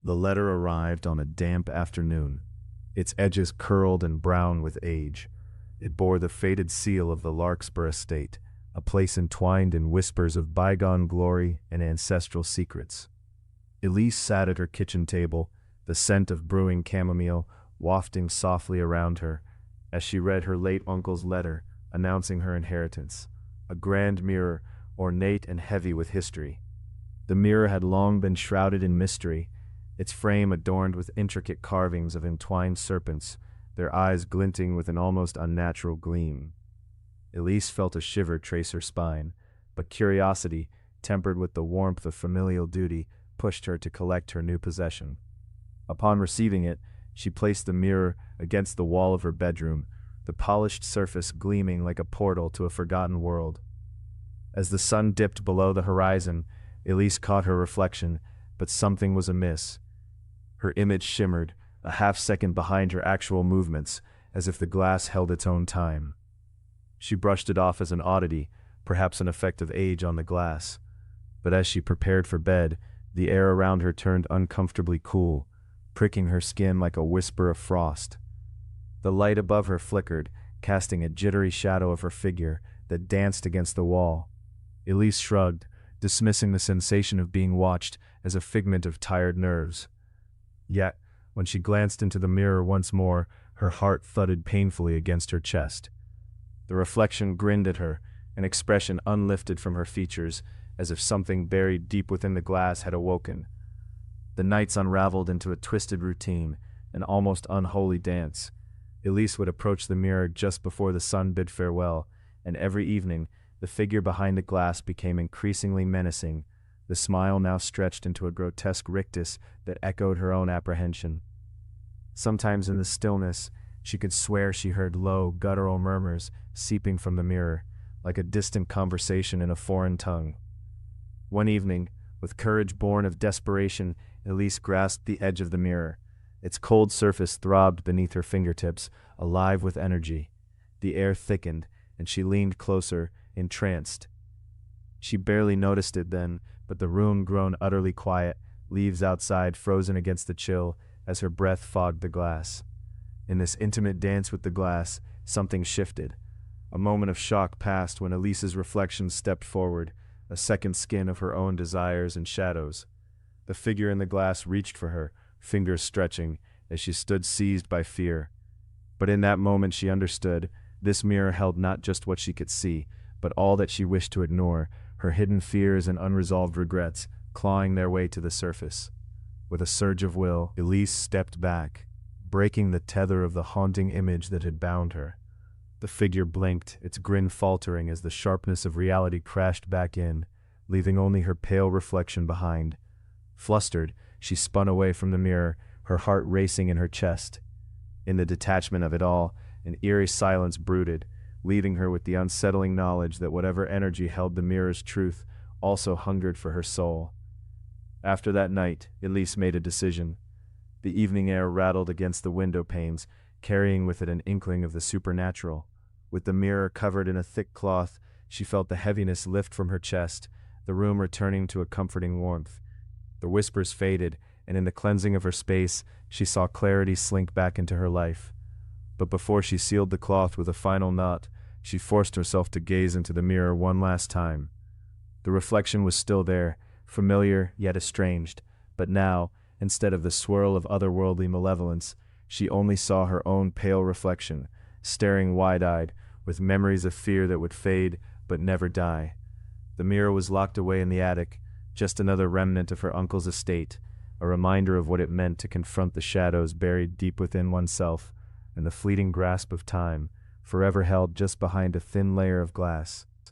The letter arrived on a damp afternoon, its edges curled and brown with age. It bore the faded seal of the Larkspur estate, a place entwined in whispers of bygone glory and ancestral secrets. Elise sat at her kitchen table, the scent of brewing chamomile wafting softly around her, as she read her late uncle's letter announcing her inheritance, a grand mirror, ornate and heavy with history. The mirror had long been shrouded in mystery, its frame adorned with intricate carvings of entwined serpents, their eyes glinting with an almost unnatural gleam. Elise felt a shiver trace her spine, but curiosity, tempered with the warmth of familial duty, pushed her to collect her new possession. Upon receiving it, she placed the mirror against the wall of her bedroom, the polished surface gleaming like a portal to a forgotten world. As the sun dipped below the horizon, Elise caught her reflection, but something was amiss. Her image shimmered, a half-second behind her actual movements, as if the glass held its own time. She brushed it off as an oddity, perhaps an effect of age on the glass. But as she prepared for bed, the air around her turned uncomfortably cool, pricking her skin like a whisper of frost. The light above her flickered, casting a jittery shadow of her figure that danced against the wall. Elise shrugged, dismissing the sensation of being watched as a figment of tired nerves. Yet, when she glanced into the mirror once more, her heart thudded painfully against her chest. The reflection grinned at her, an expression unlifted from her features, as if something buried deep within the glass had awoken. The nights unraveled into a twisted routine, an almost unholy dance. Elise would approach the mirror just before the sun bid farewell, and every evening, the figure behind the glass became increasingly menacing, the smile now stretched into a grotesque rictus that echoed her own apprehension. Sometimes in the stillness, she could swear she heard low, guttural murmurs seeping from the mirror, like a distant conversation in a foreign tongue. One evening, with courage born of desperation, Elise grasped the edge of the mirror. Its cold surface throbbed beneath her fingertips, alive with energy. The air thickened, and she leaned closer, entranced. She barely noticed it then, but the room grown utterly quiet, leaves outside frozen against the chill, as her breath fogged the glass. In this intimate dance with the glass, something shifted. A moment of shock passed when Elise's reflection stepped forward, a second skin of her own desires and shadows. The figure in the glass reached for her, fingers stretching, as she stood seized by fear. But in that moment she understood, this mirror held not just what she could see, but all that she wished to ignore, her hidden fears and unresolved regrets, clawing their way to the surface. With a surge of will, Elise stepped back, breaking the tether of the haunting image that had bound her. The figure blinked, its grin faltering as the sharpness of reality crashed back in, leaving only her pale reflection behind. Flustered, she spun away from the mirror, her heart racing in her chest. In the detachment of it all, an eerie silence brooded, leaving her with the unsettling knowledge that whatever energy held the mirror's truth also hungered for her soul. After that night, Elise made a decision. The evening air rattled against the window panes, carrying with it an inkling of the supernatural. With the mirror covered in a thick cloth, she felt the heaviness lift from her chest, the room returning to a comforting warmth. The whispers faded, and in the cleansing of her space, she saw clarity slink back into her life. But before she sealed the cloth with a final knot, she forced herself to gaze into the mirror one last time. The reflection was still there, familiar yet estranged, but now, instead of the swirl of otherworldly malevolence, she only saw her own pale reflection, staring wide-eyed, with memories of fear that would fade but never die. The mirror was locked away in the attic, just another remnant of her uncle's estate, a reminder of what it meant to confront the shadows buried deep within oneself, and the fleeting grasp of time, forever held just behind a thin layer of glass.